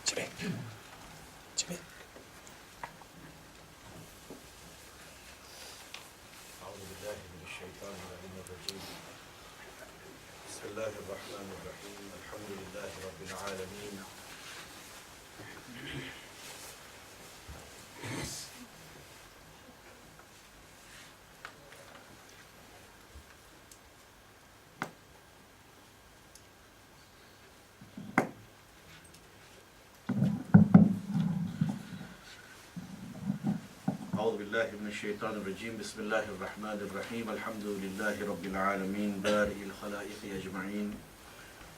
أعوذ بالله من الشيطان الرجيم. بسم الله الرحمن الرحيم. الحمد لله رب العالمين. أعوذ بالله من الشيطان الرجيم. بسم الله الرحمن الرحيم. الحمد لله رب العالمين بارئ الخلائق أجمعين،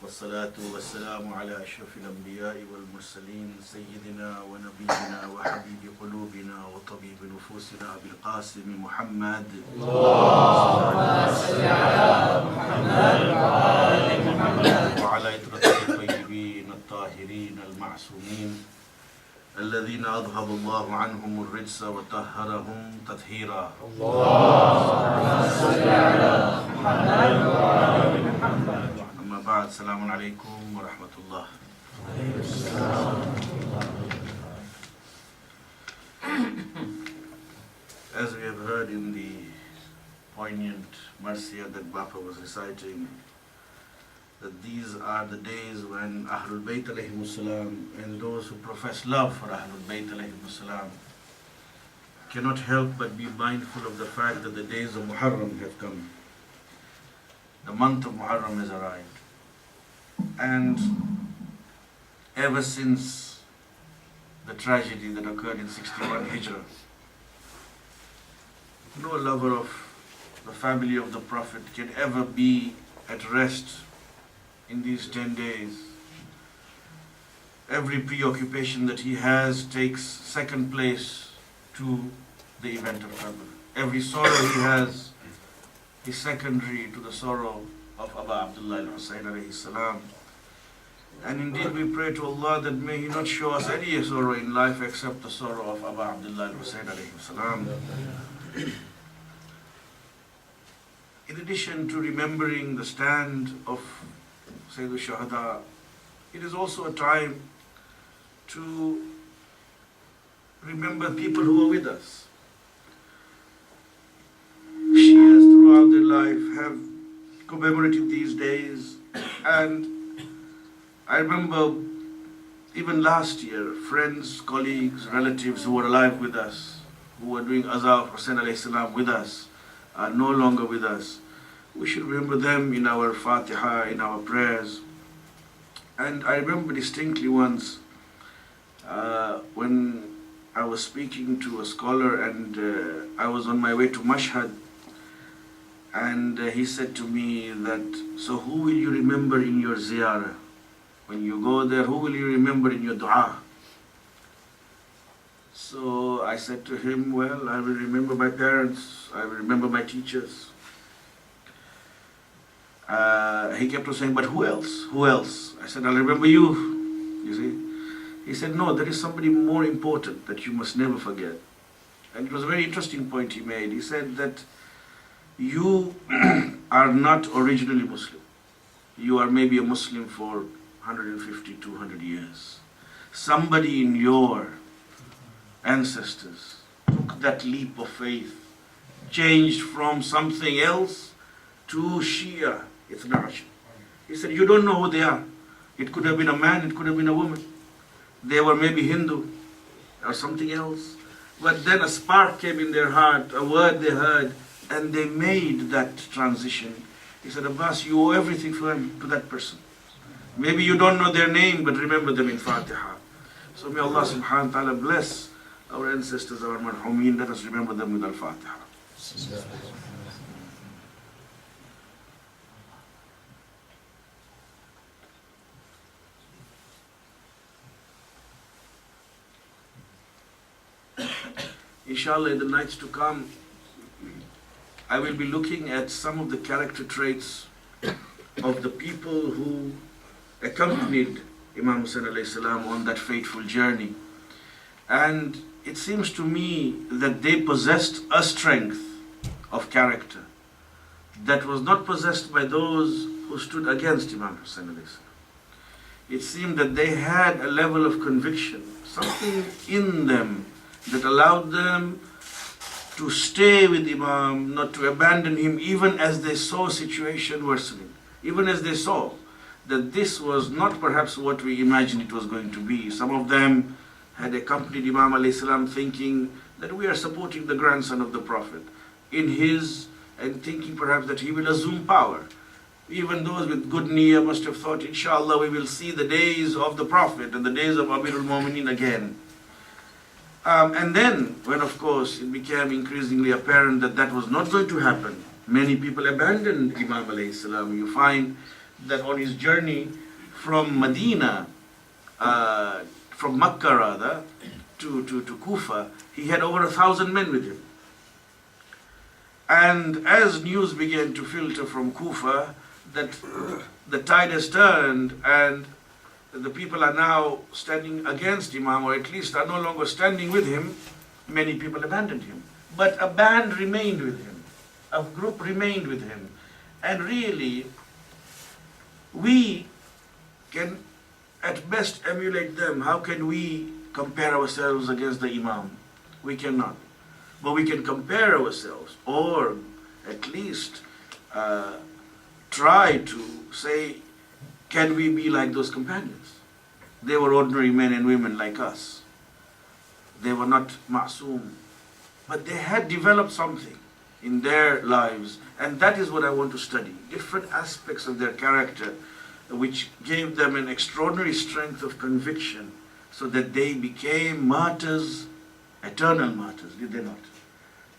والصلاة والسلام على أشرف الأنبياء والمرسلين سيدنا ونبينا وحبيب قلوبنا وطبيب نفوسنا أبي القاسم محمد. اللهم صل على محمد وعلى محمد وعلى إطرته الطيبين الطاهرين المعصومين الذين أذهب الله عنهم الرجس وطهرهم تطهيرا. اللهم صل على محمد وعلى محمد. أما بعد، السلام عليكم ورحمة الله. As we have heard in the poignant marsiya that Jaffer was reciting, that these are the days when Ahlul Bayt alayhimus salam and those who profess love for Ahlul Bayt alayhimus salam cannot help but be mindful of the fact that the days of Muharram have come. The month of Muharram has arrived. And ever since the tragedy that occurred in 61 Hijrah, no lover of the family of the Prophet can ever be at rest in these 10 days. Every preoccupation that he has takes second place to the event of Qabr. Every sorrow he has is secondary to the sorrow of Abu Abdullah al-Husayn alayhi salam. And indeed we pray to Allah that may He not show us any sorrow in life except the sorrow of Abu Abdullah al-Husayn alayhi salam. In addition to remembering the stand of Sayyid al-Shuhada, it is also a time to remember people who are with us. Shias throughout their life have commemorated these days, and I remember even last year, friends, colleagues, relatives who were alive with us, who were doing Azah of Hussain alayhi salam with us, are no longer with us. We should remember them in our Fatiha, in our prayers. And I remember distinctly once when I was speaking to a scholar and I was on my way to Mashhad, and he said to me that, so who will you remember in your ziyarah? When you go there, who will you remember in your dua? So I said to him, well, I will remember my parents, I will remember my teachers. He kept on saying, but who else? Who else? I said, I'll remember you see. He said, no, there is somebody more important that you must never forget. And it was a very interesting point he made. He said that you are not originally Muslim. You are maybe a Muslim for 150, 200 years. Somebody in your ancestors took that leap of faith, changed from something else to Shia Ithna Ashar. He said, you don't know who they are. It could have been a man, it could have been a woman. They were maybe Hindu or something else. But then a spark came in their heart, a word they heard, and they made that transition. He said, Abbas, you owe everything to that person. Maybe you don't know their name, but remember them in Fatiha. So may Allah subhanahu wa ta'ala bless our ancestors, our marhumeen. Let us remember them with Al-Fatiha. Inshallah, in the nights to come, I will be looking at some of the character traits of the people who accompanied Imam Hussain alayhi salam on that fateful journey. And it seems to me that they possessed a strength of character that was not possessed by those who stood against Imam Hussain alayhi salam. it seemed that they had a level of conviction, something in them that allowed them to stay with Imam, not to abandon him, even as they saw situation worsening, even as they saw that this was not perhaps what we imagined it was going to be. Some of them had accompanied Imam alayhi salam thinking that we are supporting the grandson of the Prophet and thinking perhaps that he will assume power. Even those with good niyyah must have thought, inshallah, we will see the days of the Prophet and the days of Amirul Mu'mineen again. And then, when of course it became increasingly apparent that that was not going to happen, many people abandoned Imam alayhi salam. You find that on his journey from Medina, from Makkah rather, to Kufa, he had over 1,000 men with him. And as news began to filter from Kufa that the tide has turned and the people are now standing against Imam, or at least are no longer standing with him, many people abandoned him. But a band remained with him, a group remained with him. And really, we can at best emulate them. How can we compare ourselves against the Imam? We cannot. But we can compare ourselves, or at least try to say, can we be like those companions? They were ordinary men and women like us. They were not ma'soom. But they had developed something in their lives, and that is what I want to study. Different aspects of their character which gave them an extraordinary strength of conviction so that they became martyrs, eternal martyrs, did they not?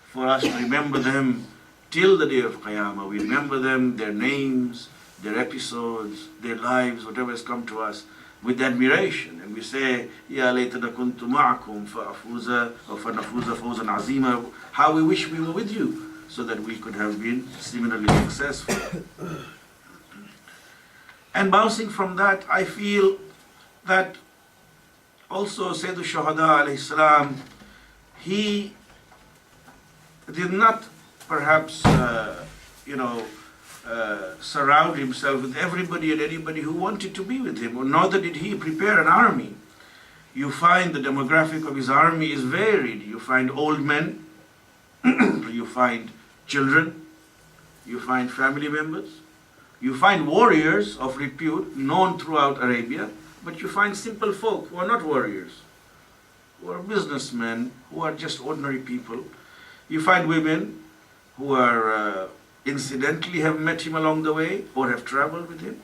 For us to remember them till the day of Qiyamah. We remember them, their names, their episodes, their lives, whatever has come to us, with admiration. And we say, Ya laytana kuntu ma'akum fa'afuza wa fanafuza fawzan azima. How we wish we were with you so that we could have been similarly successful. And bouncing from that, I feel that also Sayyidul Shuhada alayhi salam, he did not perhaps, surround himself with everybody and anybody who wanted to be with him, or nor did he prepare an army. You find the demographic of his army is varied. You find old men, you find children, you find family members, you find warriors of repute known throughout Arabia, but you find simple folk who are not warriors, who are businessmen, who are just ordinary people. You find women who are incidentally have met him along the way or have traveled with him.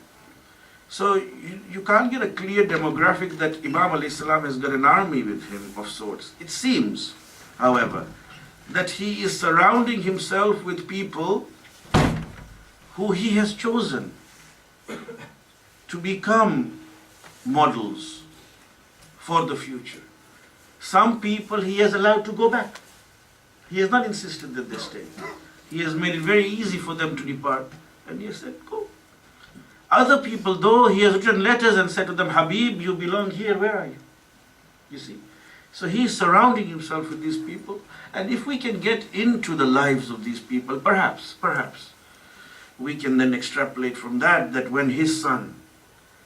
So you can't get a clear demographic that Imam alayhi salam has got an army with him of sorts. It seems, however, that he is surrounding himself with people who he has chosen to become models for the future. Some people he has allowed to go back. He has not insisted that they stay. He has made it very easy for them to depart, and he has said, go. Other people, though, he has written letters and said to them, Habib, you belong here, where are you? You see? So he is surrounding himself with these people, and if we can get into the lives of these people, perhaps, we can then extrapolate from that when his son,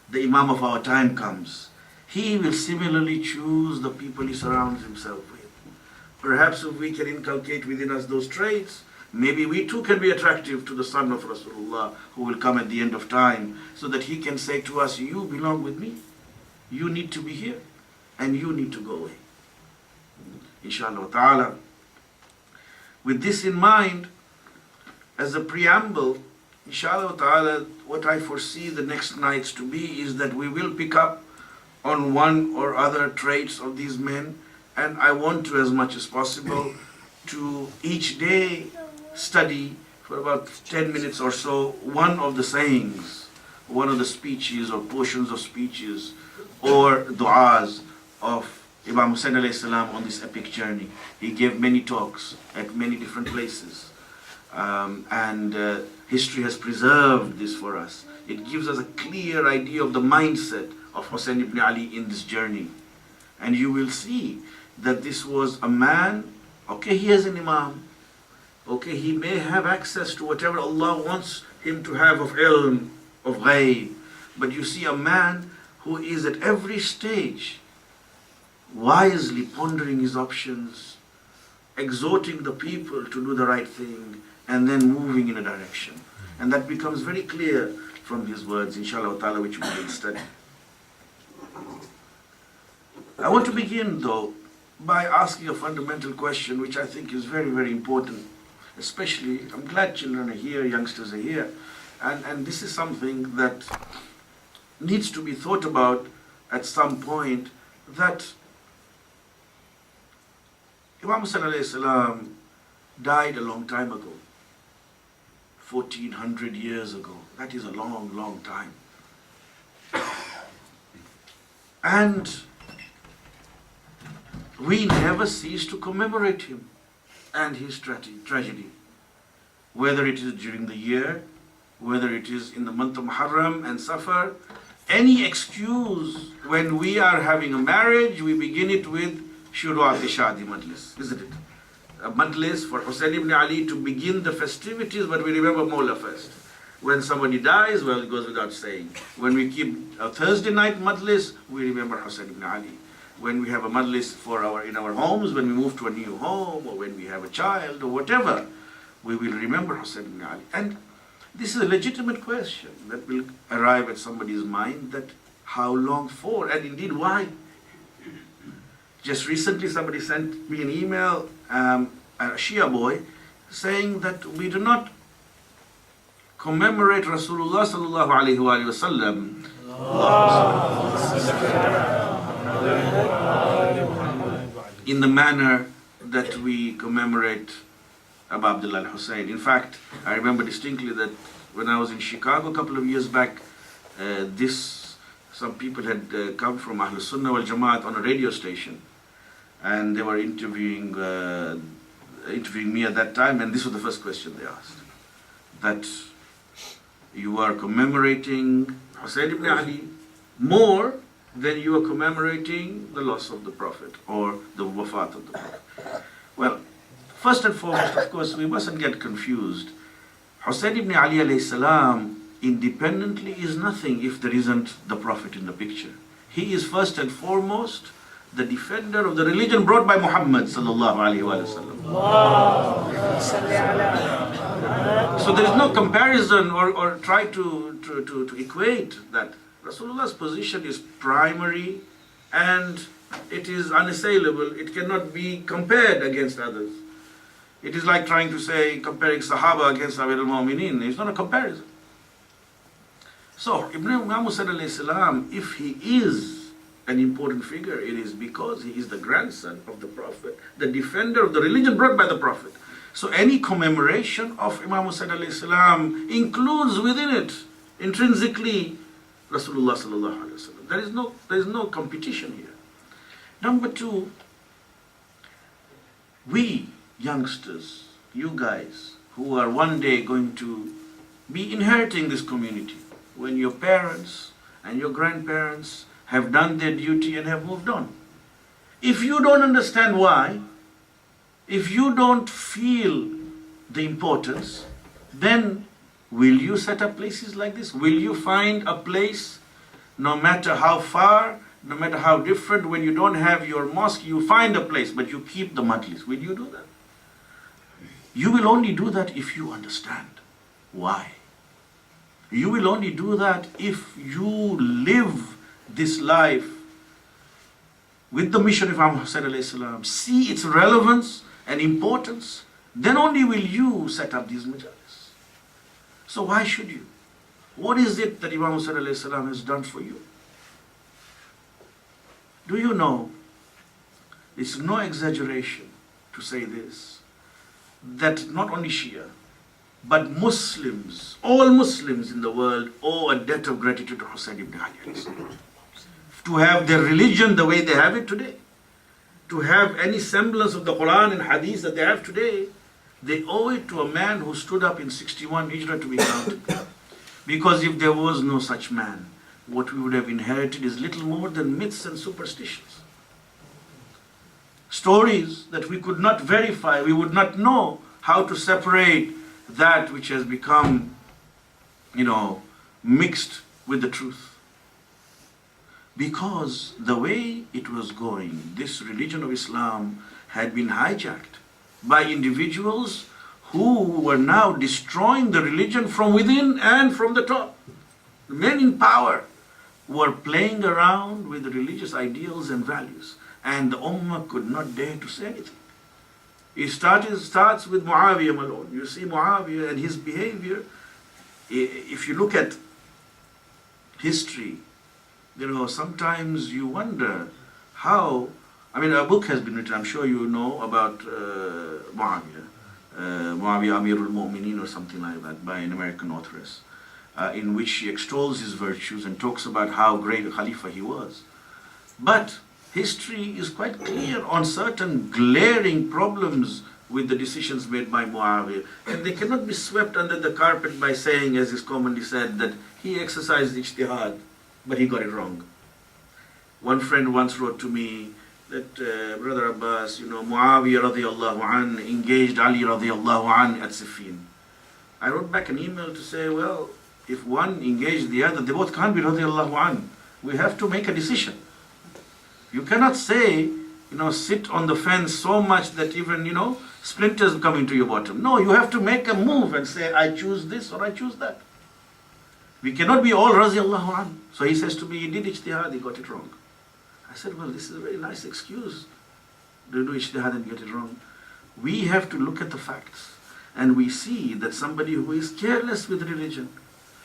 the Imam of our time, comes, he will similarly choose the people he surrounds himself with. Perhaps if we can inculcate within us those traits, maybe we too can be attractive to the son of Rasulullah who will come at the end of time, so that he can say to us, you belong with me, you need to be here, and you need to go away. Inshallah ta'ala. With this in mind, as a preamble, inshallah ta'ala, what I foresee the next nights to be is that we will pick up on one or other traits of these men, and I want to, as much as possible, to each day study for about 10 minutes or so one of the sayings, one of the speeches or portions of speeches or du'as of Imam Hussain alayhi salam on this epic journey. He gave many talks at many different places, and history has preserved this for us. It gives us a clear idea of the mindset of Hussain ibn Ali in this journey. And you will see that this was a man, okay, he is an Imam, okay, he may have access to whatever Allah wants him to have of ilm, of ghaib, but you see a man who is at every stage wisely pondering his options, exhorting the people to do the right thing, and then moving in a direction. And that becomes very clear from his words, inshallah ta'ala, which we will study. I want to begin, though, by asking a fundamental question, which I think is very, very important. Especially, I'm glad children are here, youngsters are here, and this is something that needs to be thought about at some point, that Imam Hussain alayhi salam died a long time ago, 1400 years ago. That is a long, long time. And we never cease to commemorate him and his tragedy. Whether it is during the year, whether it is in the month of Muharram and Safar, any excuse when we are having a marriage, we begin it with Shuru'at Shadi Majlis, isn't it? A Majlis for Hussain ibn Ali to begin the festivities, but we remember Mawla first. When somebody dies, well, it goes without saying. When we keep a Thursday night Majlis, we remember Hussain ibn Ali. When we have a Majlis in our homes, when we move to a new home, or when we have a child, or whatever, we will remember Hussain ibn Ali. And this is a legitimate question that will arrive at somebody's mind, that how long for, and indeed why? Just recently somebody sent me an email, a Shia boy, saying that we do not commemorate Rasulullah sallallahu alayhi wa sallam in the manner that we commemorate Abu Abdullah al-Hussein. In fact, I remember distinctly that when I was in Chicago a couple of years back, some people had come from Ahlus Sunnah wal Jamaat on a radio station, and they were interviewing me at that time, and this was the first question they asked, that you are commemorating Hussain ibn Ali more than you are commemorating the loss of the Prophet or the wafat of the Prophet. Well, first and foremost, of course, we mustn't get confused. Hussain ibn Ali alayhi salam independently is nothing if there isn't the Prophet in the picture. He is first and foremost the defender of the religion brought by Muhammad sallallahu alayhi wa sallam. So there is no comparison or try to equate that. Rasulullah's position is primary and it is unassailable. It cannot be compared against others. It is like trying to say, comparing Sahaba against Amir al-Mu'mineen. It's not a comparison. So, Imam Hussain alayhi salam, if he is an important figure, it is because he is the grandson of the Prophet, the defender of the religion brought by the Prophet. So any commemoration of Imam Hussain alayhi salam includes within it, intrinsically, Rasulullah sallallahu alayhi wa sallam. There is no competition here. Number two, we youngsters, you guys, who are one day going to be inheriting this community, when your parents and your grandparents have done their duty and have moved on. If you don't understand why, if you don't feel the importance, then will you set up places like this? Will you find a place, no matter how far, no matter how different, when you don't have your mosque, you find a place, but you keep the majlis? Will you do that? You will only do that if you understand why. You will only do that if you live this life with the mission of Imam Hussain alayhi salam, see its relevance and importance, then only will you set up these majalis. So why should you? What is it that Imam Hussain alayhi salam has done for you? Do you know, it's no exaggeration to say this, that not only Shia, but Muslims, all Muslims in the world owe a debt of gratitude to Hussain ibn Ali. To have their religion the way they have it today, to have any semblance of the Quran and Hadith that they have today, they owe it to a man who stood up in 61 Hijrah to be counted. Because if there was no such man, what we would have inherited is little more than myths and superstitions. Stories that we could not verify, we would not know how to separate that which has become, mixed with the truth. Because the way it was going, this religion of Islam had been hijacked by individuals who were now destroying the religion from within and from the top. Men in power were playing around with religious ideals and values, and the Ummah could not dare to say anything. It starts with Muawiyah alone. You see Muawiyah and his behavior. If you look at history, sometimes you wonder how. A book has been written, I'm sure you know, about Muawiyah, Muawiyah Amirul Mu'mineen or something like that, by an American authoress, in which she extols his virtues and talks about how great a Khalifa he was. But history is quite clear on certain glaring problems with the decisions made by Muawiyah, and they cannot be swept under the carpet by saying, as is commonly said, that he exercised ijtihad, but he got it wrong. One friend once wrote to me that, Brother Abbas, Muawiyah radiallahu an engaged Ali radiallahu an at Siffin. I wrote back an email to say, well, if one engaged the other, they both can't be radiallahu an. We have to make a decision. You cannot say, sit on the fence so much that even, splinters come into your bottom. No, you have to make a move and say, I choose this or I choose that. We cannot be all radiallahu an. So he says to me, he did ijtihad, he got it wrong. I said, well, this is a very nice excuse to do ijtihad and get it wrong. We have to look at the facts, and we see that somebody who is careless with religion,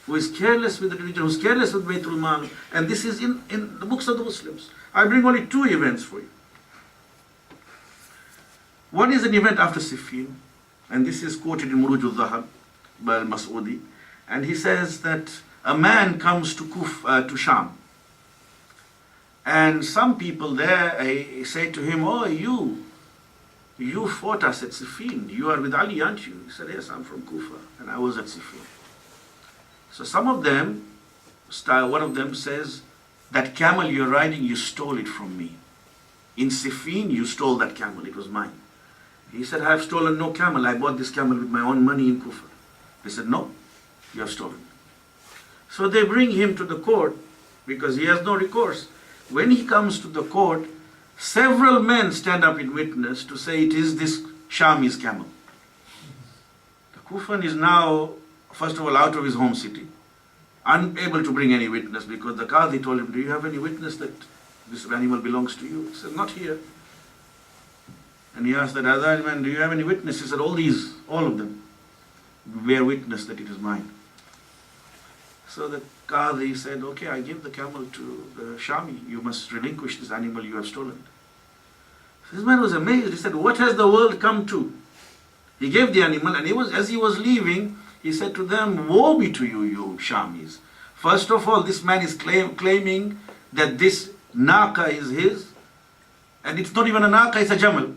who's careless with Baytul Mal, and this is in the books of the Muslims. I bring only two events for you. One is an event after Siffin, and this is quoted in Muruj al-Dhahab by al-Mas'udi, and he says that a man comes to Sham, and some people there say to him, oh, you fought us at Siffin, you are with Ali, aren't you? He said, yes, I'm from Kufa, and I was at Siffin. So some of them, one of them says, that camel you're riding, you stole it from me. In Siffin, you stole that camel, it was mine. He said, I have stolen no camel, I bought this camel with my own money in Kufa. They said, no, you have stolen it. So they bring him to the court, because he has no recourse. When he comes to the court, several men stand up in witness to say it is this Shami's camel. The Kufan is now, first of all, out of his home city, unable to bring any witness, because the Qadi told him, do you have any witness that this animal belongs to you? He said, not here. And he asked that other man, do you have any witness? He said, all of them bear witness that it is mine. So the Qadi said, okay, I give the camel to the Shami. You must relinquish this animal you have stolen. This man was amazed. He said, what has the world come to? He gave the animal, and as he was leaving, he said to them, woe be to you, you Shamis. First of all, this man is claiming that this Naqa is his, and it's not even a Naqa, it's a Jamal.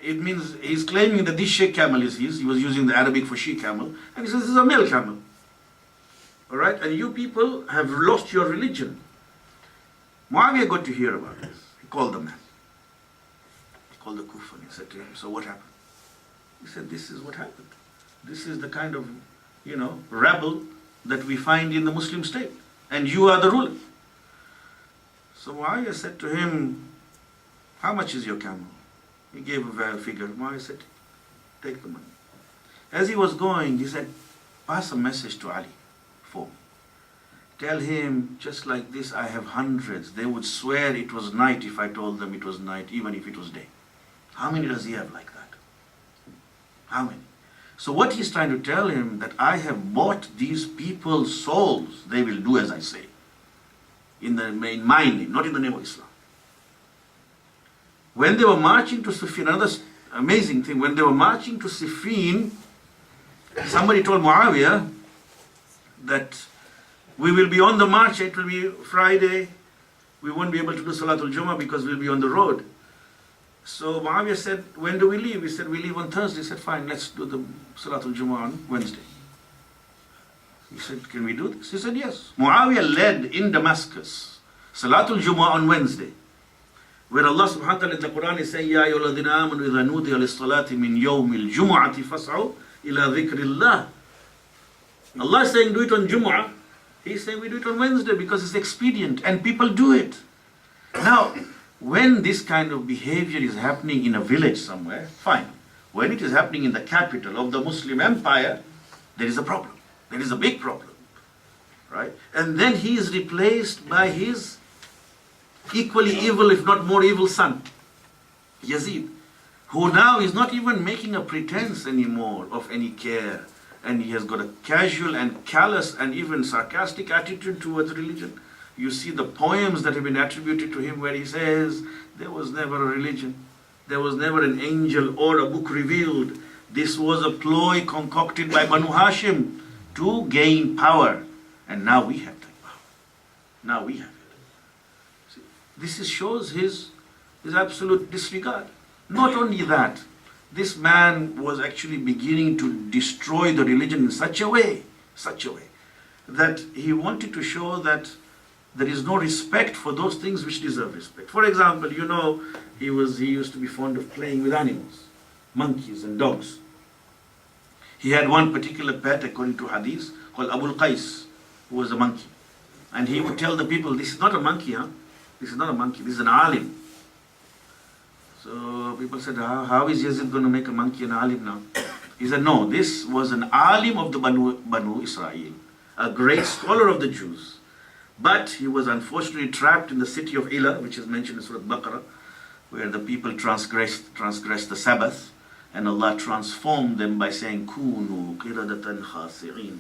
It means he's claiming that this Shaykh camel is his. He was using the Arabic for she camel, and he says this is a male camel. Alright, and you people have lost your religion. Muawiyah got to hear about this. He called the man. He called the Kufa and he said to him, so what happened? He said, this is what happened. This is the kind of, rebel that we find in the Muslim state. And you are the ruler. So Muawiyah said to him, how much is your camel? He gave a figure. Muawiyah said, take the money. As he was going, he said, pass a message to Ali for me. Tell him, just like this, I have hundreds. They would swear it was night if I told them it was night, even if it was day. How many does he have like that? How many? So what he's trying to tell him, that I have bought these people's souls. They will do as I say. In my name, not in the name of Islam. When they were marching to Siffin, another amazing thing, when they were marching to Siffin, somebody told Muawiyah that we will be on the march, it will be Friday, we won't be able to do Salatul Jummah because we'll be on the road. So Muawiyah said, when do we leave? He said, we leave on Thursday. He said, fine, let's do the Salatul Jummah on Wednesday. He said, can we do this? He said, yes. Muawiyah led in Damascus Salatul Jummah on Wednesday, where Allah subhanahu wa ta'ala in the Quran is saying, Ya ayyuhalladhina amanu idha nudiya lis-salati min yawmil jumu'ati fas'au ila dhikrillah. Allah is saying, do it on Jumu'ah. He's saying we do it on Wednesday because it's expedient and people do it. Now, when this kind of behavior is happening in a village somewhere, fine. When it is happening in the capital of the Muslim empire, there is a problem. There is a big problem. Right? And then he is replaced by his equally evil, if not more evil son, Yazid, who now is not even making a pretense anymore of any care. And he has got a casual and callous and even sarcastic attitude towards religion. You see the poems that have been attributed to him where he says, there was never a religion. There was never an angel or a book revealed. This was a ploy concocted by Banu Hashim to gain power. And now we have that power. Now we have it. See, this shows his absolute disregard. Not only that, this man was actually beginning to destroy the religion in such a way, that he wanted to show that there is no respect for those things which deserve respect. For example, you know, he used to be fond of playing with animals, monkeys and dogs. He had one particular pet, according to hadith, called Abul Qais, who was a monkey. And he would tell the people, this is not a monkey, This is not a monkey, this is an alim. So people said, how is Yazid going to make a monkey an alim now? He said, no, this was an alim of the Banu Israel, a great scholar of the Jews. But he was unfortunately trapped in the city of Ila, which is mentioned in Surah Baqarah, where the people transgressed the Sabbath, and Allah transformed them by saying, Kunu qiradatan khasi'in,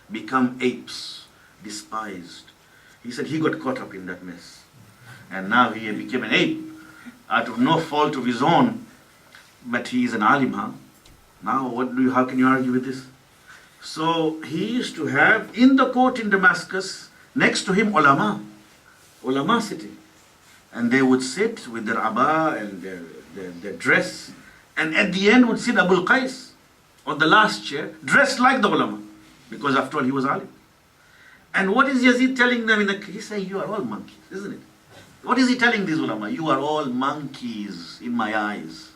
become apes, despised. He said he got caught up in that mess. And now he became an ape, out of no fault of his own, but he is an alim, Now how can you argue with this? So he used to have in the court in Damascus, next to him ulama sitting. And they would sit with their abba and their dress, and at the end would sit Abul Qais on the last chair, dressed like the ulama, because after all he was alim. And what is Yazid telling them? He's saying, you are all monkeys, isn't it? What is he telling these ulama? You are all monkeys in my eyes.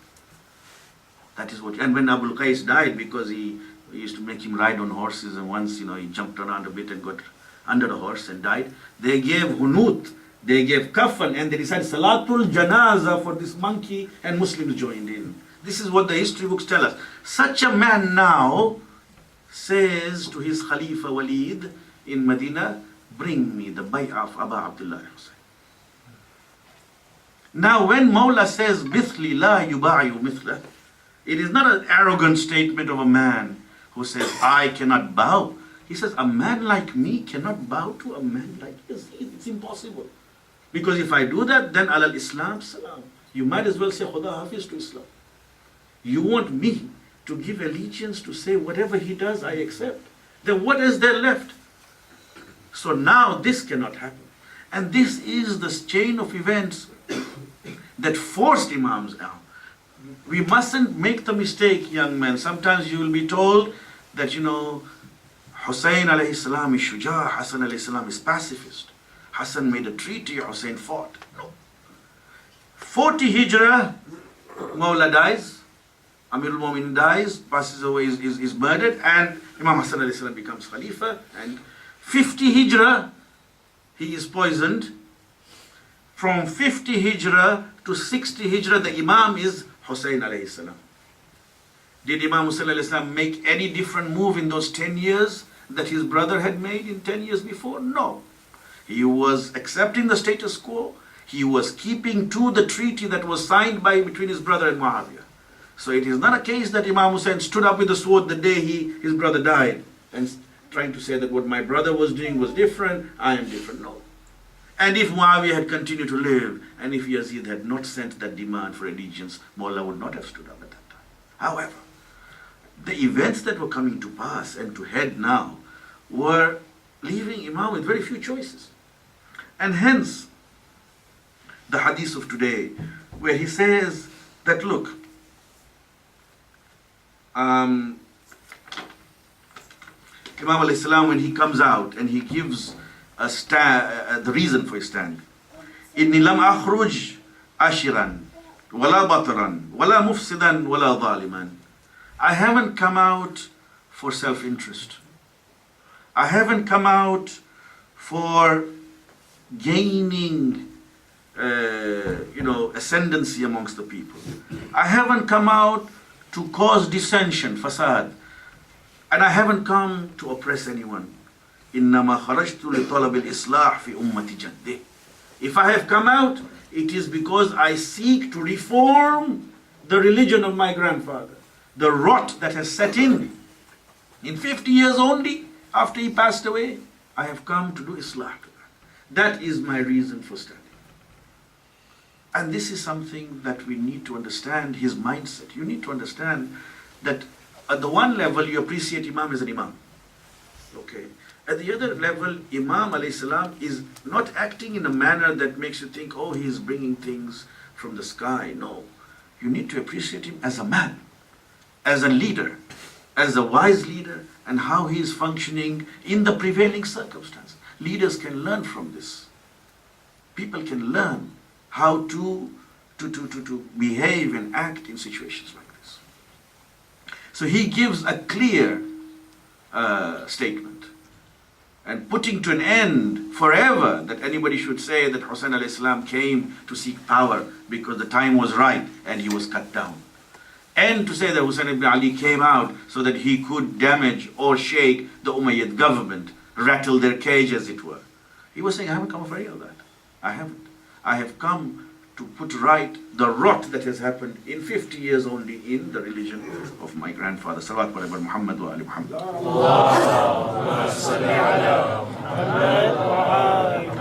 That is what. And when Abul Qais died, because he used to make him ride on horses, and once he jumped around a bit and got under a horse and died, they gave hunut, they gave kafan, and they decided salatul janaza for this monkey, and Muslims joined in. This is what the history books tell us. Such a man now says to his Khalifa Walid in Medina, bring me the bay'ah of Aba Abdullah Hussain. Now when Mawla says, mithli la yubayu mithla, it is not an arrogant statement of a man who says, I cannot bow. He says, a man like me cannot bow to a man like Yazid. It's impossible. Because if I do that, then alal Islam salam. You might as well say Khuda Hafiz to Islam. You want me to give allegiance to say whatever he does, I accept. Then what is there left? So now this cannot happen. And this is the chain of events that forced Imams out. We mustn't make the mistake, young men. Sometimes you will be told that, Hussein alayhi salam is shuja, Hassan alayhi salam is pacifist. Hassan made a treaty, Hussein fought. No. 40 Hijrah, Mawla dies, Amirul Mu'minin dies, passes away, is murdered, and Imam Hassan alayhi salam becomes Khalifa. And 50 Hijrah, he is poisoned. From 50 Hijrah to 60 Hijrah, the Imam is Hussein alayhi salam. Did Imam Hussein alayhi salam make any different move in those 10 years that his brother had made in 10 years before? No. He was accepting the status quo. He was keeping to the treaty that was signed between his brother and Muawiyah. So it is not a case that Imam Hussein stood up with the sword the day his brother died and trying to say that what my brother was doing was different, I am different. No. And if Muawiyah had continued to live, and if Yazid had not sent that demand for allegiance, Mawla would not have stood up at that time. However, the events that were coming to pass and to head now were leaving Imam with very few choices. And hence, the hadith of today, where he says that, look, Imam alayhi salam, when he comes out and he gives the reason for his stand, إِنِّي لَمْ أَخْرُجْ أَشِرًا وَلَا بَطْرًا وَلَا مُفْسِدًا وَلَا ظَالِمًا. I haven't come out for self-interest. I haven't come out for gaining ascendancy amongst the people. I haven't come out to cause dissension, fasad, and I haven't come to oppress anyone. إِنَّمَا خَرَجْتُ لِطَلَبِ الْإِصْلَاحِ فِي أُمَّةِ جَدِّهِ. If I have come out, it is because I seek to reform the religion of my grandfather. The rot that has set in 50 years only after he passed away, I have come to do Islah to that. That is my reason for standing. And this is something that we need to understand, his mindset. You need to understand that at the one level you appreciate Imam as an Imam. Okay. At the other level, Imam alayhi salam is not acting in a manner that makes you think, oh, he is bringing things from the sky. No. You need to appreciate him as a man, as a leader, as a wise leader, and how he is functioning in the prevailing circumstance. Leaders can learn from this. People can learn how to behave and act in situations like this. So he gives a clear statement, and putting to an end forever that anybody should say that Hussein alayhi salam came to seek power because the time was right and he was cut down. And to say that Hussein ibn Ali came out so that he could damage or shake the Umayyad government, rattle their cage as it were. He was saying, I haven't come for any of that. I haven't. I have come to put right the rot that has happened in 50 years only in the religion of my grandfather. Salawat wa Muhammad wa ali Muhammad.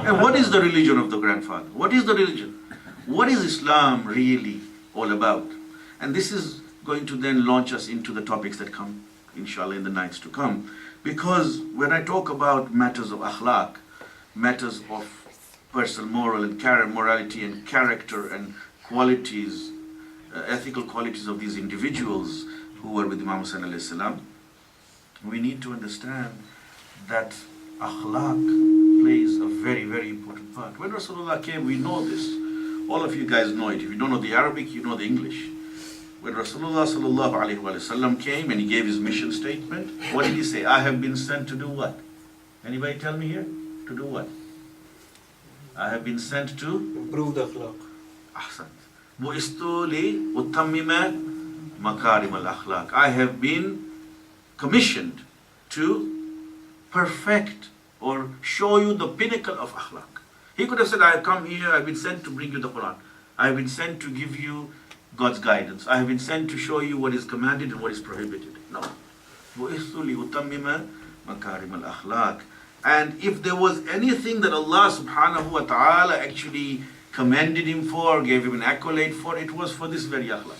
And what is the religion of the grandfather? What is the religion? What is Islam really all about? And this is going to then launch us into the topics that come, inshallah, in the nights to come. Because when I talk about matters of akhlaq, matters of personal moral and morality and character and qualities, ethical qualities of these individuals who were with Imam Hussain alayhi salam, we need to understand that akhlaq plays a very, very important part. When Rasulullah came, we know this. All of you guys know it. If you don't know the Arabic, you know the English. When Rasulullah sallallahu alaihi wasallam came and he gave his mission statement, what did he say? I have been sent to do what? Anybody tell me here? To do what? I have been sent to improve the akhlaq. Ahsan. Bu'istu li utammima makarim al-akhlaq. I have been commissioned to perfect or show you the pinnacle of akhlaq. He could have said, I have come here, I have been sent to bring you the Quran. I have been sent to give you God's guidance. I have been sent to show you what is commanded and what is prohibited. No. Bu'istu li utammima makarim al-akhlaq. And if there was anything that Allah subhanahu wa ta'ala actually commended him for, gave him an accolade for, it was for this very akhlaq.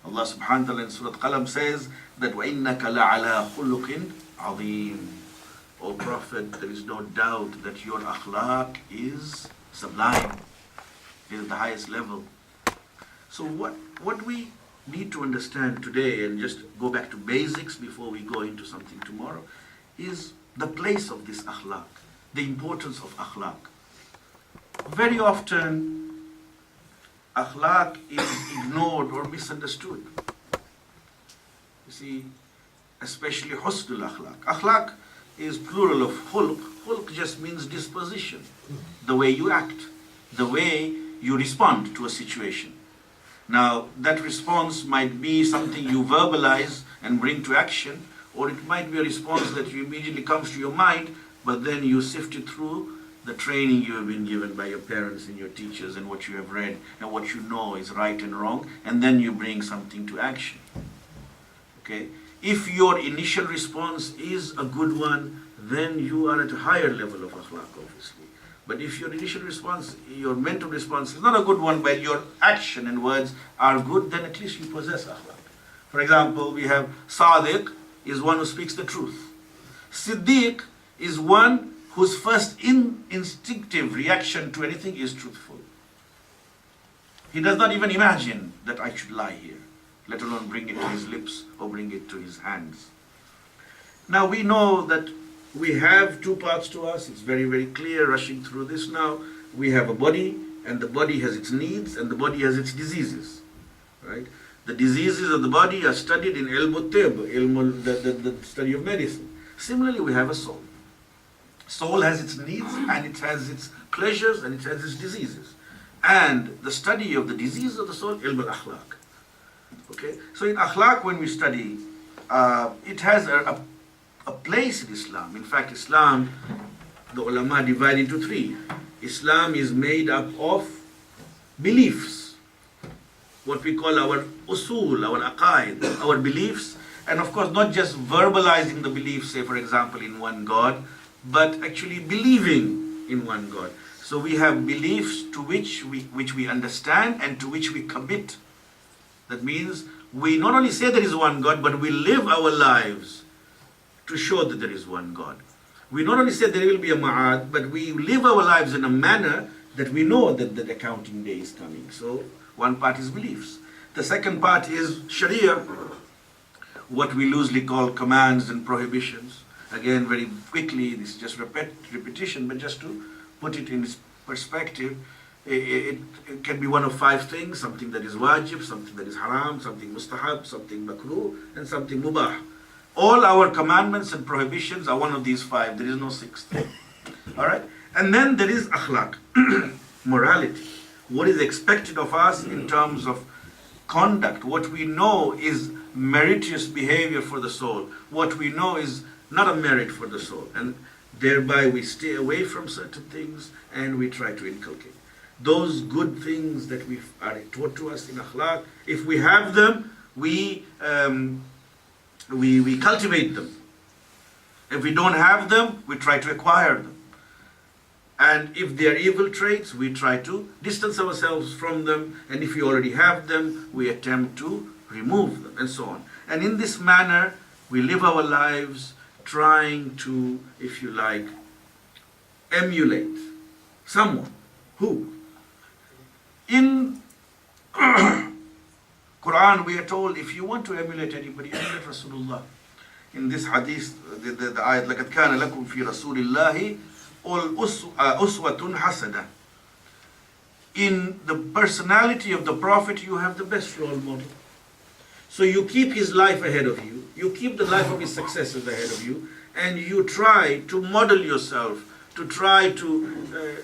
Allah subhanahu wa ta'ala in Surah Qalam says that وَإِنَّكَ لَعَلَىٰ خُلُقٍ عَظِيمٍ. O Prophet, there is no doubt that your akhlaq is sublime, is at the highest level. So what we need to understand today, and just go back to basics before we go into something tomorrow, is the place of this akhlaq, the importance of akhlaq. Very often, akhlaq is ignored or misunderstood. You see, especially husnul akhlaq. Akhlaq is plural of khulq. Khulq just means disposition, the way you act, the way you respond to a situation. Now, that response might be something you verbalize and bring to action, or it might be a response that you immediately comes to your mind, but then you sift it through the training you have been given by your parents and your teachers and what you have read and what you know is right and wrong, and then you bring something to action. Okay? If your initial response is a good one, then you are at a higher level of akhlaq, obviously. But if your initial response, your mental response is not a good one, but your action and words are good, then at least you possess akhlaq. For example, we have Sadiq is one who speaks the truth. Siddiq is one whose first instinctive reaction to anything is truthful. He does not even imagine that I should lie here, let alone bring it to his lips or bring it to his hands. Now we know that we have two parts to us. It's very, very clear rushing through this now. We have a body, and the body has its needs, and the body has its diseases. Right? The diseases of the body are studied in ilm al-tib, the study of medicine. Similarly, we have a soul. Soul has its needs, and it has its pleasures, and it has its diseases. And the study of the disease of the soul, ilm al-akhlaq. Okay? So in akhlaq, when we study, it has a place in Islam. In fact, Islam, the ulama divide into three. Islam is made up of beliefs, what we call our usul, our aqaid, our beliefs, and of course not just verbalizing the beliefs, say for example in one God, but actually believing in one God. So we have beliefs to which we understand and to which we commit. That means we not only say there is one God, but we live our lives to show that there is one God. We not only say there will be a ma'ad, but we live our lives in a manner that we know that the accounting day is coming. So one part is beliefs. The second part is Sharia, what we loosely call commands and prohibitions. Again, very quickly, this is just repetition, but just to put it in its perspective, it can be one of five things: something that is wajib, something that is haram, something mustahab, something makruh, and something mubah. All our commandments and prohibitions are one of these five. There is no sixth. All right? And then there is akhlaq, morality. What is expected of us in terms of conduct. What we know is meritorious behavior for the soul. What we know is not a merit for the soul. And thereby we stay away from certain things and we try to inculcate. Those good things that we are taught to us in akhlaq, if we have them, we cultivate them. If we don't have them, we try to acquire them. And if they are evil traits, we try to distance ourselves from them. And if we already have them, we attempt to remove them, and so on. And in this manner, we live our lives trying to, if you like, emulate someone who. In Quran, we are told, if you want to emulate anybody, emulate Rasulullah. In this hadith, the ayat, لَقَدْ كَانَ لَكُمْ فِي رَسُولِ اللَّهِ أُسْوَةٌ حَسَنَةٌ. In the personality of the Prophet, you have the best role model. So you keep his life ahead of you, you keep the life of his successors ahead of you, and you try to model yourself, to try to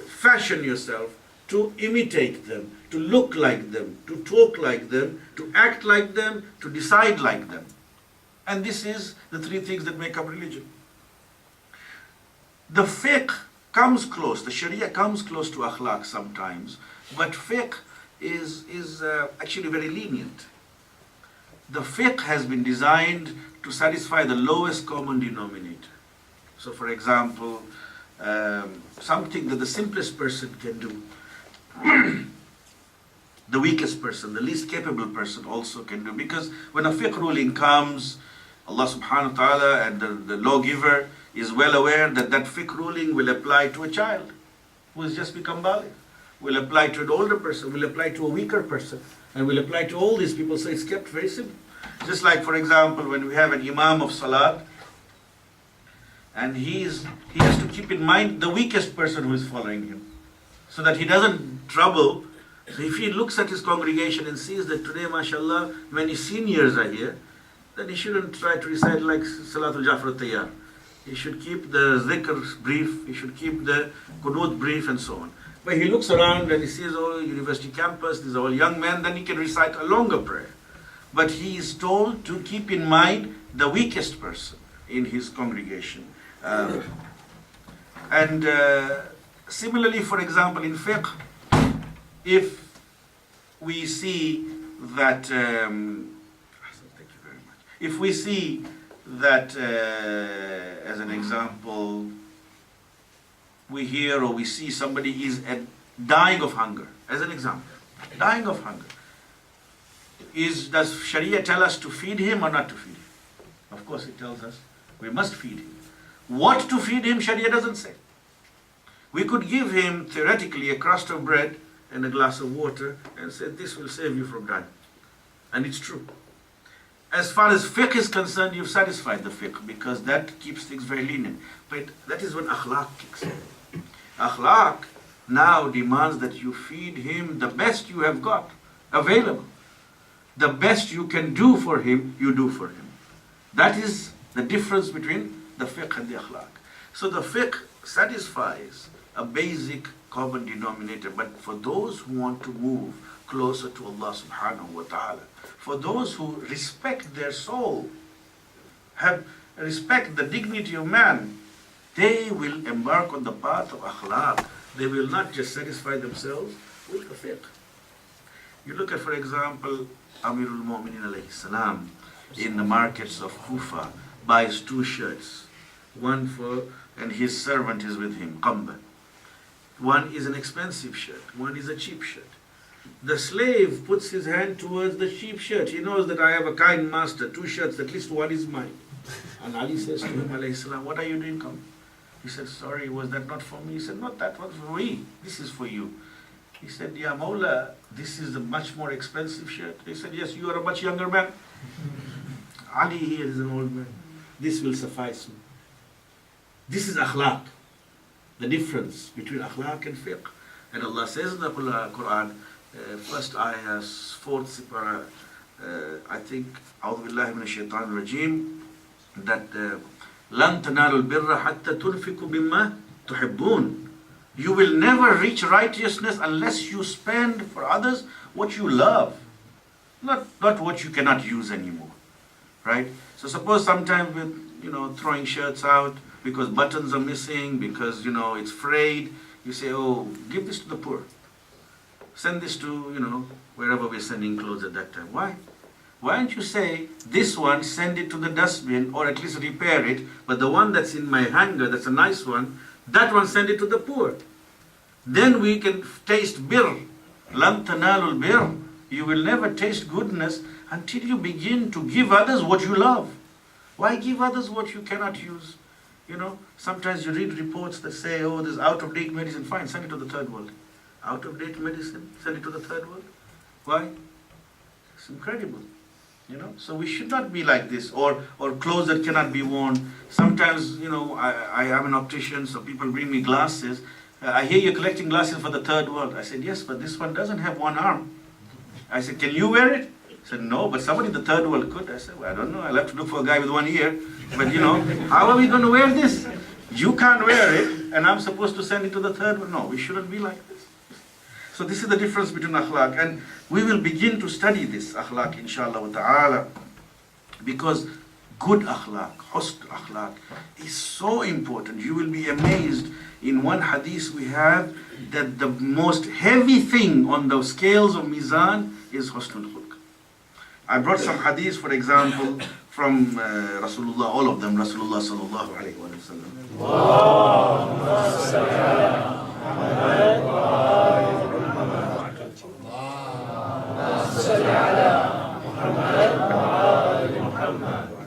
fashion yourself, to imitate them, to look like them, to talk like them, to act like them, to decide like them. And this is the three things that make up religion. The fiqh comes close, the sharia comes close to akhlaq sometimes, but fiqh is actually very lenient. The fiqh has been designed to satisfy the lowest common denominator. So for example, something that the simplest person can do, the weakest person, the least capable person also can do. Because when a fiqh ruling comes, Allah subhanahu wa ta'ala and the lawgiver is well aware that that fiqh ruling will apply to a child who has just become baligh, will apply to an older person, will apply to a weaker person, and will apply to all these people. So it's kept very simple. Just like, for example, when we have an imam of salat, and he has to keep in mind the weakest person who is following him, so that he doesn't trouble. So if he looks at his congregation and sees that today, mashallah, many seniors are here, then he shouldn't try to recite like Salatul Jaffer Tayyar. He should keep the zikr brief, he should keep the qunut brief, and so on. But he looks around and he sees, oh, university campus, these are all young men, then he can recite a longer prayer. But he is told to keep in mind the weakest person in his congregation. Similarly, for example, in fiqh, if we see that, thank you very much. If we see that, as an example, we hear or we see somebody is dying of hunger, as an example, dying of hunger. Does Sharia tell us to feed him or not to feed him? Of course it tells us we must feed him. What to feed him, Sharia doesn't say. We could give him, theoretically, a crust of bread and a glass of water and say, this will save you from dying. And it's true. As far as fiqh is concerned, you've satisfied the fiqh, because that keeps things very lenient. But that is when akhlaq kicks in. Akhlaq now demands that you feed him the best you have got available. The best you can do for him, you do for him. That is the difference between the fiqh and the akhlaq. So the fiqh satisfies a basic common denominator. But for those who want to move closer to Allah subhanahu wa ta'ala, for those who respect their soul, have respect the dignity of man, they will embark on the path of akhlaq. They will not just satisfy themselves with the fiqh. You look at, for example, Amirul Mu'minin alayhi salam in the markets of Kufa buys 2 shirts, one for, and his servant is with him, qamba. One is an expensive shirt, one is a cheap shirt. The slave puts his hand towards the cheap shirt. He knows that I have a kind master, 2 shirts, at least one is mine. And Ali says to him, alayhi salam, what are you doing, come? He said, sorry, was that not for me? He said, not that was for me, this is for you. He said, Ya Mawla, this is a much more expensive shirt. He said, yes, you are a much younger man. Ali here is an old man. This will suffice me. This is akhlaq. The difference between akhlaq and fiqh. And Allah says in the Quran, first ayah, 4th surah, I think, A'udhu billahi minash shaitanir rajim, that لَن تَنَالُوا الْبِرَّ حَتَّى تُنْفِقُوا مِمَّا تُحِبُّونَ. You will never reach righteousness unless you spend for others what you love, not what you cannot use anymore, right? So suppose sometimes with, throwing shirts out because buttons are missing, because, it's frayed, you say, oh, give this to the poor. Send this to, wherever we're sending clothes at that time. Why? Why don't you say, this one, send it to the dustbin, or at least repair it, but the one that's in my hanger, that's a nice one, that one, send it to the poor. Then we can taste birr. Lan tanalul birr. You will never taste goodness until you begin to give others what you love. Why give others what you cannot use? Sometimes you read reports that say, oh, there's out-of-date medicine. Fine, send it to the third world. Out-of-date medicine, send it to the third world. Why? It's incredible. So we should not be like this, or clothes that cannot be worn. Sometimes, I am an optician, so people bring me glasses. I hear you're collecting glasses for the third world. I said, yes, but this one doesn't have one arm. I said, can you wear it? He said, no, but somebody in the third world could. I said, well, I don't know. I'll have to look for a guy with one ear. But, how are we going to wear this? You can't wear it, and I'm supposed to send it to the third world. No, we shouldn't be like this. So this is the difference between akhlaq, and we will begin to study this akhlaq inshallah wa ta'ala, because good akhlaq, husn akhlaq, is so important. You will be amazed. In one hadith we have that the most heavy thing on the scales of mizan is husnul khulq. I brought some hadiths, for example, from Rasulullah, all of them, Rasulullah sallallahu alayhi wa sallam.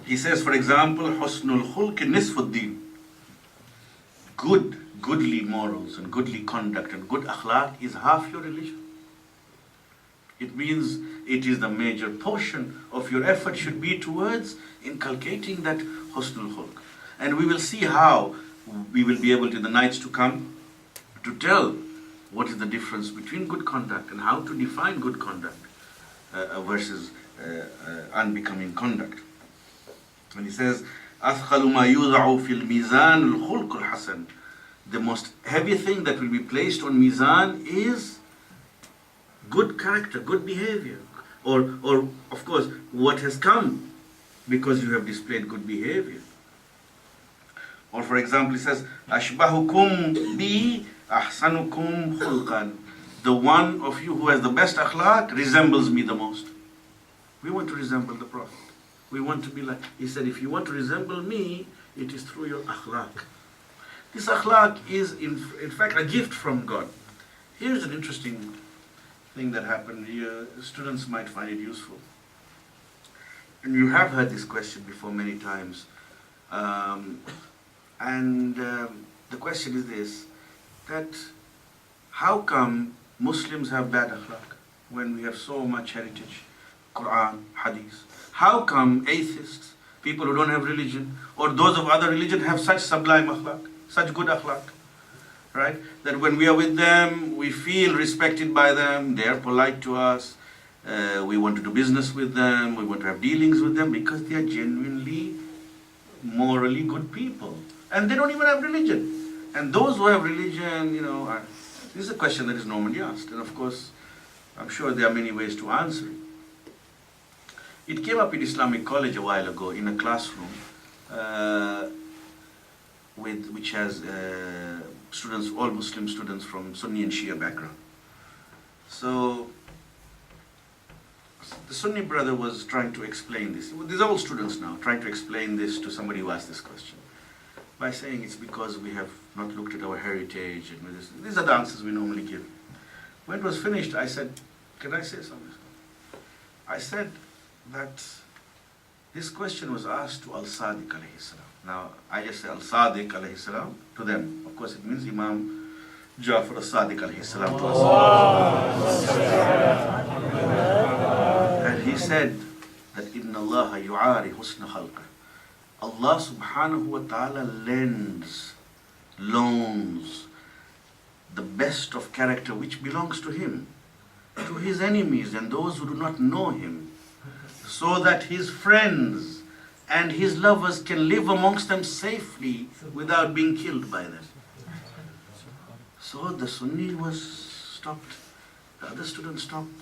He says, for example, husnul khulq nisfuddin. Goodly morals and goodly conduct and good akhlaq is half your religion. It means it is the major portion of your effort should be towards inculcating that husnul khulq. And we will see how we will be able to, in the nights to come, to tell what is the difference between good conduct and how to define good conduct versus unbecoming conduct. When he says, أَثْقَلُ مَا يُوضَعُ فِي الْمِيزَانِ الْخُلْقُ الْحَسَنِ. The most heavy thing that will be placed on mizan is good character, good behavior. Or of course, what has come because you have displayed good behavior. Or for example, he says, أَشْبَهُكُمْ بِي أَحْسَنُكُمْ خُلْقًا. The one of you who has the best akhlaq resembles me the most. We want to resemble the Prophet. We want to be like, he said, if you want to resemble me, it is through your akhlaq. This akhlaq is in fact a gift from God. Here's an interesting thing that happened here. Students might find it useful. And you have heard this question before many times. The question is this, that how come Muslims have bad akhlaq when we have so much heritage, Quran, Hadith? How come atheists, people who don't have religion, or those of other religion have such sublime akhlaq, such good akhlaq, right? That when we are with them, we feel respected by them, they are polite to us, we want to do business with them, we want to have dealings with them because they are genuinely, morally good people. And they don't even have religion. And those who have religion, this is a question that is normally asked. And of course, I'm sure there are many ways to answer it. It came up in Islamic college a while ago in a classroom which has students, all Muslim students from Sunni and Shia background. So the Sunni brother was trying to explain this. These are all students now, trying to explain this to somebody who asked this question by saying it's because we have not looked at our heritage. And these are the answers we normally give. When it was finished, I said, can I say something? I said that this question was asked to Al-Sadiq alayhi salam. Now, I just say Al-Sadiq alayhi salam to them. Of course, it means Imam Jaffer Al-Sadiq alayhi salam to us. And he said that Inna Allah yu'ari husna khalqa. Allah subhanahu wa ta'ala loans the best of character which belongs to him, to his enemies and those who do not know him, so that his friends and his lovers can live amongst them safely without being killed by them. So the Sunni was stopped, the other student stopped.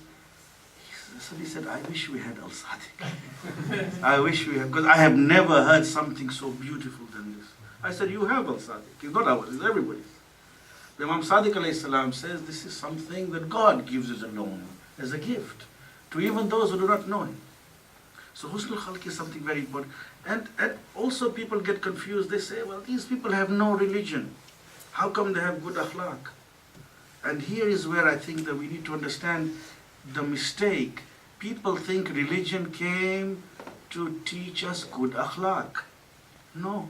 He said, I wish we had Al-Sadiq. I wish we had, because I have never heard something so beautiful than this. I said, you have Al-Sadiq. It's not ours, it's everybody's. The Imam Sadiq alayhi salam says this is something that God gives as a loan, as a gift, to even those who do not know him. So Husnul Khalq is something very important. And also people get confused. They say, well, these people have no religion. How come they have good akhlaq? And here is where I think that we need to understand the mistake. People think religion came to teach us good akhlaq. No.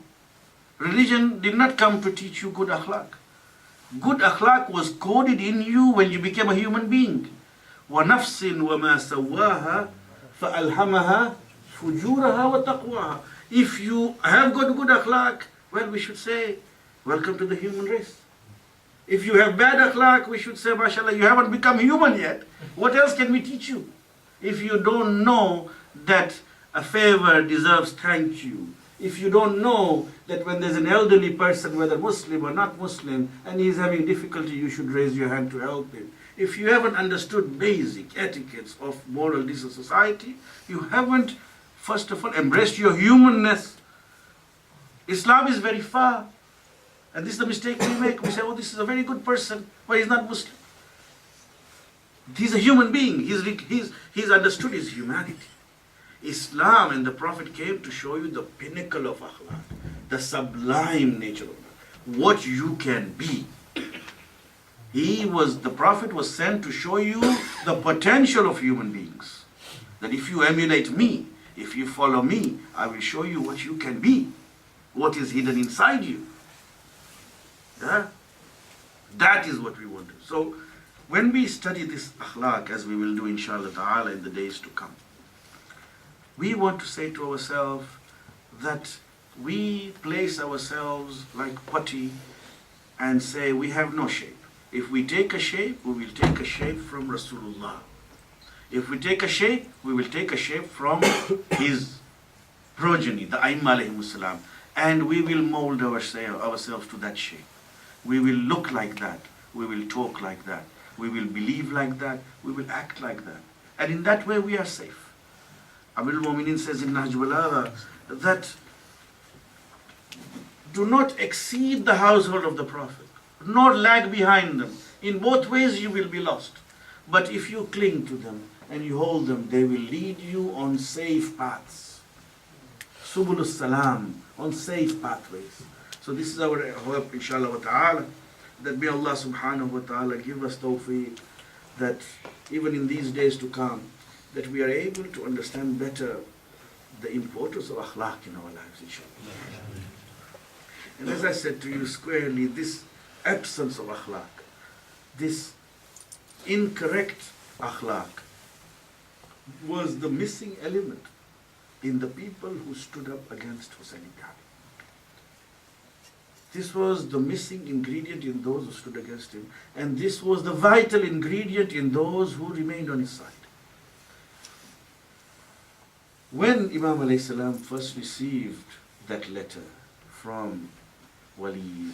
Religion did not come to teach you good akhlaq. Good akhlaq was coded in you when you became a human being. وَنَفْسٍ وَمَا سَوَّاهَا فَأَلْهَمَهَا فُجُورَهَا وَتَقْوَاهَا. If you have got good akhlaq, well, we should say, welcome to the human race. If you have bad akhlaq, we should say, mashallah, you haven't become human yet. What else can we teach you? If you don't know that a favor deserves thank you, if you don't know that when there's an elderly person, whether Muslim or not Muslim, and he's having difficulty, you should raise your hand to help him. If you haven't understood basic etiquettes of moral decent society, you haven't, first of all, embraced your humanness. Islam is very far. And this is the mistake we make. We say, oh, this is a very good person, but he's not Muslim. He's a human being. He's understood his humanity. Islam and the Prophet came to show you the pinnacle of akhlaq, the sublime nature of it, what you can be. The Prophet was sent to show you the potential of human beings. That if you emulate me, if you follow me, I will show you what you can be, what is hidden inside you. Yeah? That is what we want to do. So, when we study this akhlaq, as we will do inshallah ta'ala in the days to come, we want to say to ourselves that we place ourselves like putty and say we have no shape. If we take a shape, we will take a shape from Rasulullah. If we take a shape, we will take a shape from his progeny, the Aimma alayhimus salam, and we will mold ourselves to that shape. We will look like that. We will talk like that. We will believe like that. We will act like that. And in that way we are safe. Amirul Mu'mineen says in Nahj Balagha that do not exceed the household of the Prophet, nor lag behind them. In both ways you will be lost. But if you cling to them and you hold them, they will lead you on safe paths. Subulus Salam, on safe pathways. So this is our hope, inshallah wa ta'ala, that may Allah subhanahu wa ta'ala give us tawfiq, that even in these days to come, that we are able to understand better the importance of akhlaq in our lives, inshallah. And as I said to you squarely, this absence of akhlaq, this incorrect akhlaq, was the missing element in the people who stood up against Hussein ibn Ali. This was the missing ingredient in those who stood against him, and this was the vital ingredient in those who remained on his side. When Imam alayhi salam first received that letter from Walid,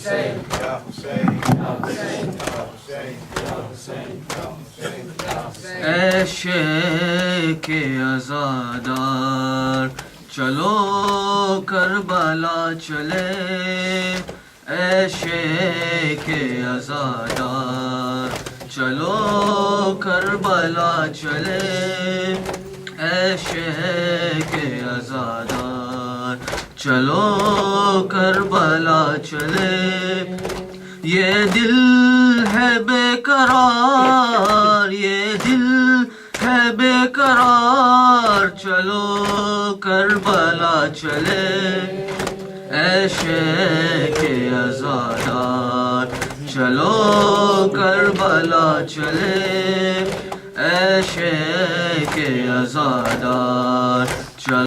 ऐ शेख अज़ादार चलो Karbala चले, ऐ शेख अज़ादार चलो Karbala चले, ऐ शेख अज़ादार चलो Karbala चले। ये दिल है बेकरार, ये दिल है बेकरार, चलो करबला चले, ऐ शेख अज़ादार चलो करबला चले, ऐ शेख अज़ादार